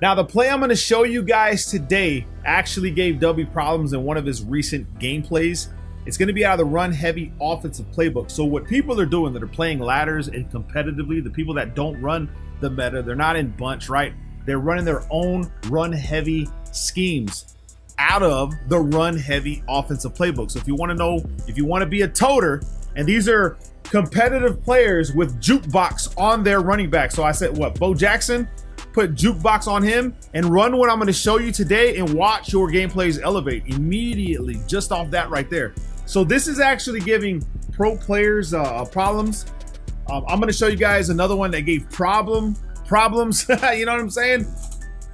Now, the play I'm going to show you guys today actually gave Dubby problems in one of his recent gameplays. It's going to be out of the run-heavy offensive playbook. So what people are doing that are playing ladders and competitively, the people that don't run the meta, they're not in bunch, right? They're running their own run-heavy schemes out of the run-heavy offensive playbook. So if you want to know, if you want to be a toter, and these are competitive players with jukebox on their running back. So I said, what, Bo Jackson? Put jukebox on him and run what I'm going to show you today and watch your gameplays elevate immediately just off that right there. So this is actually giving pro players problems. I'm going to show you guys another one that gave problems. You know what I'm saying?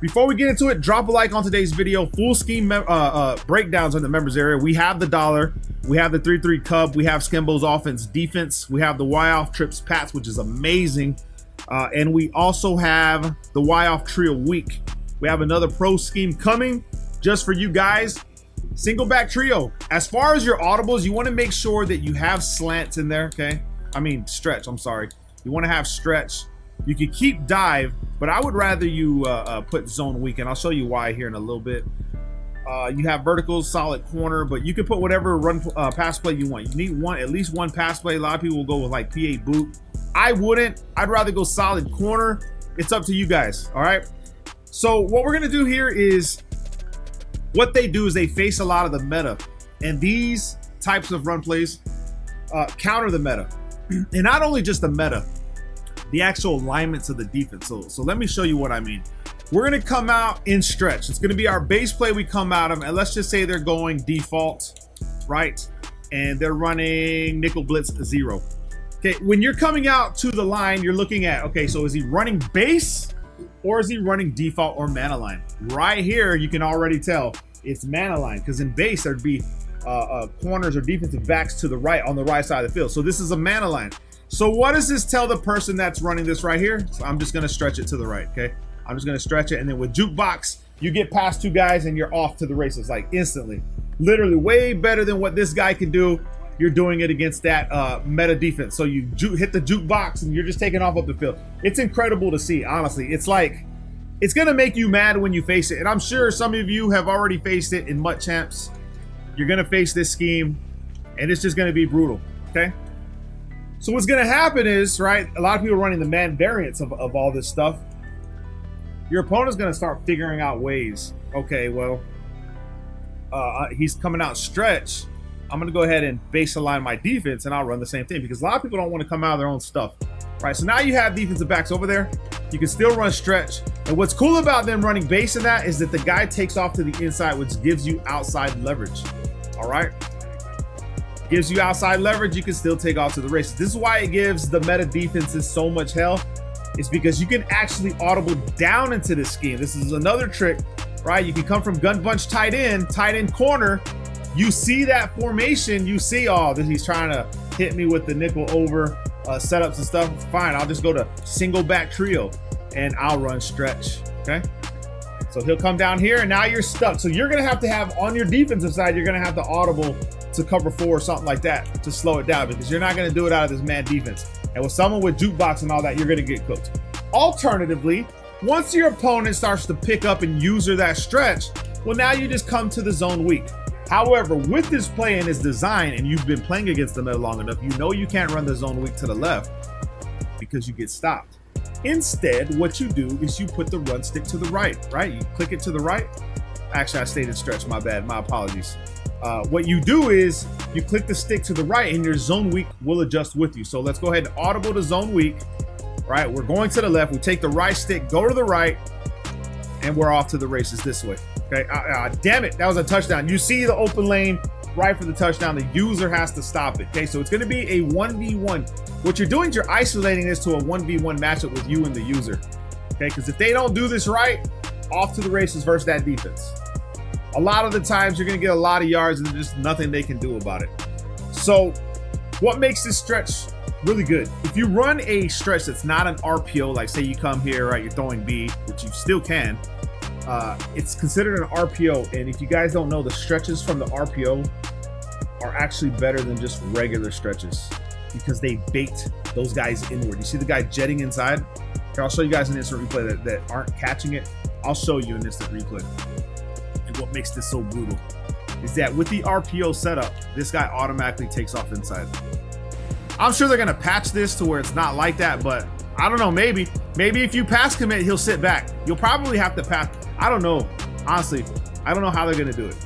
Before we get into it, drop a like on today's video. Full scheme breakdowns in the members area. We have the dollar. We have the 3-3 Cub. We have Skimbo's offense defense. We have the Y-off trips Pats, which is amazing. And we also have the Y-off trio week. We have another pro scheme coming just for you guys. Single back trio. As far as your audibles, you want to make sure that you have slants in there, okay? I mean stretch, I'm sorry. You want to have stretch. You can keep dive, but I would rather you put zone weak, and I'll show you why here in a little bit. You have verticals, solid corner, but you can put whatever run pass play you want. You need at least one pass play. A lot of people will go with like PA boot. I wouldn't. I'd rather go solid corner. It's up to you guys, all right? So what we're gonna do here is, what they do is they face a lot of the meta, and these types of run plays counter the meta. And not only just the meta, the actual alignments of the defense. So let me show you what I mean. We're gonna come out in stretch. It's gonna be our base play we come out of, and let's just say they're going default, right? And they're running nickel blitz 0. Okay, when you're coming out to the line, you're looking at, okay, so is he running base or is he running default or mana line? Right here, you can already tell it's mana line, because in base, there'd be corners or defensive backs to the right on the right side of the field. So this is a mana line. So what does this tell the person that's running this right here? So I'm just gonna stretch it to the right, okay? I'm just gonna stretch it, and then with jukebox, you get past two guys and you're off to the races, like instantly. Literally way better than what this guy can do. You're doing it against that meta defense. So you hit the jukebox and you're just taking off up the field. It's incredible to see, honestly. It's like, it's gonna make you mad when you face it. And I'm sure some of you have already faced it in MUT Champs. You're gonna face this scheme and it's just gonna be brutal, okay? So what's gonna happen is, right, a lot of people are running the man variants of all this stuff. Your opponent's gonna start figuring out ways. Okay, well, he's coming out stretch. I'm gonna go ahead and base align my defense and I'll run the same thing, because a lot of people don't want to come out of their own stuff, right? So now you have defensive backs over there. You can still run stretch. And what's cool about them running base in that is that the guy takes off to the inside, which gives you outside leverage, all right? Gives you outside leverage, you can still take off to the races. This is why it gives the meta defenses so much hell. It's because you can actually audible down into this scheme. This is another trick, right? You can come from gun bunch tight end corner. You see that formation, you see, oh, he's trying to hit me with the nickel over setups and stuff. Fine, I'll just go to single back trio and I'll run stretch, okay? So he'll come down here and now you're stuck. So you're gonna have to have, on your defensive side, you're gonna have to audible to cover 4 or something like that to slow it down, because you're not gonna do it out of this man defense. And with someone with jukebox and all that, you're gonna get cooked. Alternatively, once your opponent starts to pick up and user that stretch, well, now you just come to the zone weak. However, with this play and its design, and you've been playing against the meta long enough, you know you can't run the zone weak to the left because you get stopped. Instead, what you do is you put the run stick to the right, right? You click it to the right. Actually, I stayed in stretch, my bad, my apologies. What you do is you click the stick to the right and your zone weak will adjust with you. So let's go ahead and audible to zone weak, right? We're going to the left, we take the right stick, go to the right, and we're off to the races this way. Okay, damn it, that was a touchdown. You see the open lane right for the touchdown. The user has to stop it. Okay, so it's going to be a 1v1. What you're doing is you're isolating this to a 1v1 matchup with you and the user. Okay, because if they don't do this right, off to the races versus that defense. A lot of the times you're going to get a lot of yards and there's just nothing they can do about it. So what makes this stretch really good? If you run a stretch that's not an RPO, like say you come here, right, you're throwing B, which you still can, it's considered an RPO. And if you guys don't know, the stretches from the RPO are actually better than just regular stretches because they bait those guys inward. You see the guy jetting inside? Here, I'll show you guys an instant replay that aren't catching it. I'll show you in instant replay. And what makes this so brutal is that with the RPO setup, this guy automatically takes off inside. I'm sure they're gonna patch this to where it's not like that, but I don't know, maybe if you pass commit, he'll sit back. You'll probably have to pass. I don't know. Honestly, I don't know how they're gonna do it.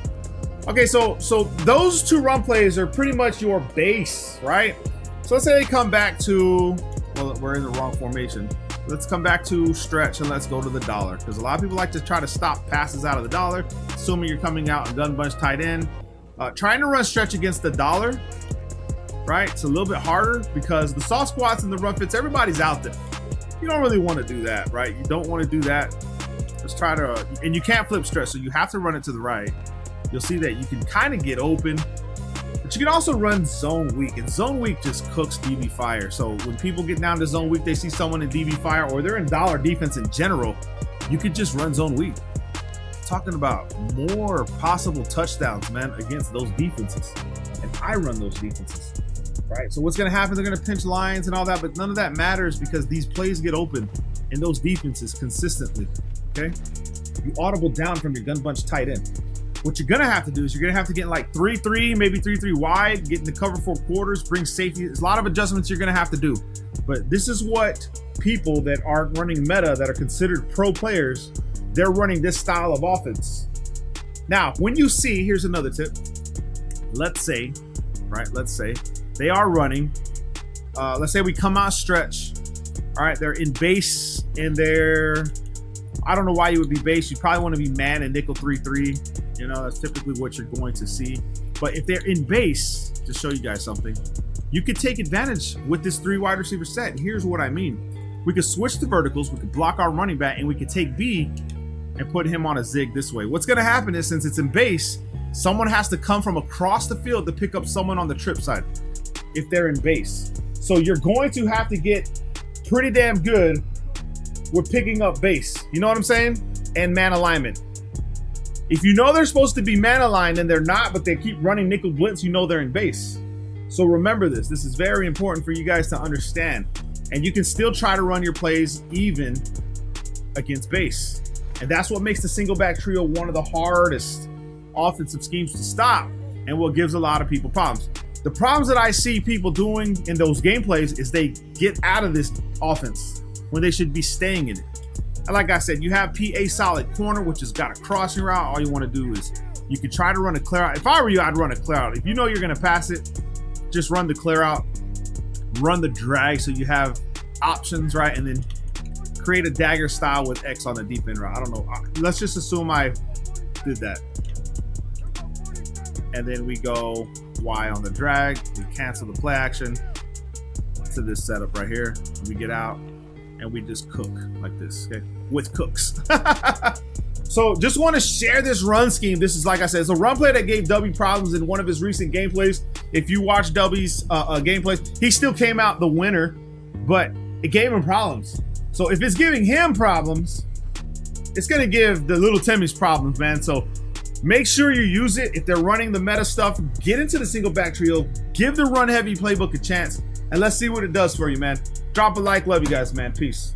Okay, so those two run plays are pretty much your base, right? So let's say they come back to, well, we're in the wrong formation. Let's come back to stretch and let's go to the dollar, because a lot of people like to try to stop passes out of the dollar, assuming you're coming out and gun bunch tight end. Trying to run stretch against the dollar, right? It's a little bit harder because the soft squats and the run fits, everybody's out there. You don't really want to do that, right? You don't want to do that. Let's try to, and you can't flip stretch, so you have to run it to the right. You'll see that you can kind of get open, but you can also run zone weak, and zone weak just cooks DB fire. So when people get down to zone weak, they see someone in DB fire or they're in dollar defense in general, you could just run zone weak. Talking about more possible touchdowns, man, against those defenses, and I run those defenses, right? So what's going to happen? They're going to pinch lines and all that, but none of that matters because these plays get open in those defenses consistently. Okay, you audible down from your gun bunch tight end. What you're gonna have to do is you're gonna have to get like 3-3, maybe 3-3 wide, get in the cover 4 quarters, bring safety. There's a lot of adjustments you're gonna have to do. But this is what people that aren't running meta, that are considered pro players, they're running this style of offense. Now, when you see, here's another tip. Let's say they are running, let's say we come out stretch. All right, they're in base and they're, I don't know why you would be base. You probably want to be man and nickel 3-3. You know, that's typically what you're going to see. But if they're in base, to show you guys something, you could take advantage with this 3 wide receiver set. And here's what I mean. We could switch to verticals. We could block our running back, and we could take B and put him on a zig this way. What's going to happen is, since it's in base, someone has to come from across the field to pick up someone on the trip side if they're in base. So you're going to have to get pretty damn good with picking up base. You know what I'm saying? And man alignment. If you know they're supposed to be man aligned and they're not, but they keep running nickel blitz, you know they're in base. So remember this. This is very important for you guys to understand. And you can still try to run your plays even against base. And that's what makes the single back trio one of the hardest offensive schemes to stop, and what gives a lot of people problems. The problems that I see people doing in those game plays is they get out of this offense when they should be staying in it. And like I said, you have PA solid corner, which has got a crossing route. All you want to do is you can try to run a clear out. If I were you, I'd run a clear out. If you know you're going to pass it, just run the clear out, run the drag so you have options, right? And then create a dagger style with X on the deep end route. I don't know. Let's just assume I did that. And then we go Y on the drag. We cancel the play action to this setup right here. And we get out and we just cook like this, okay? With cooks. So just want to share this run scheme. This is, like I said, it's a run play that gave Dubby problems in one of his recent gameplays. If you watch Dubby's gameplays, he still came out the winner, but it gave him problems. So if it's giving him problems, it's going to give the little Timmy's problems, man. So make sure you use it. If they're running the meta stuff, get into the single back trio, give the run heavy playbook a chance, and let's see what it does for you, man. Drop a like. Love you guys, man. Peace.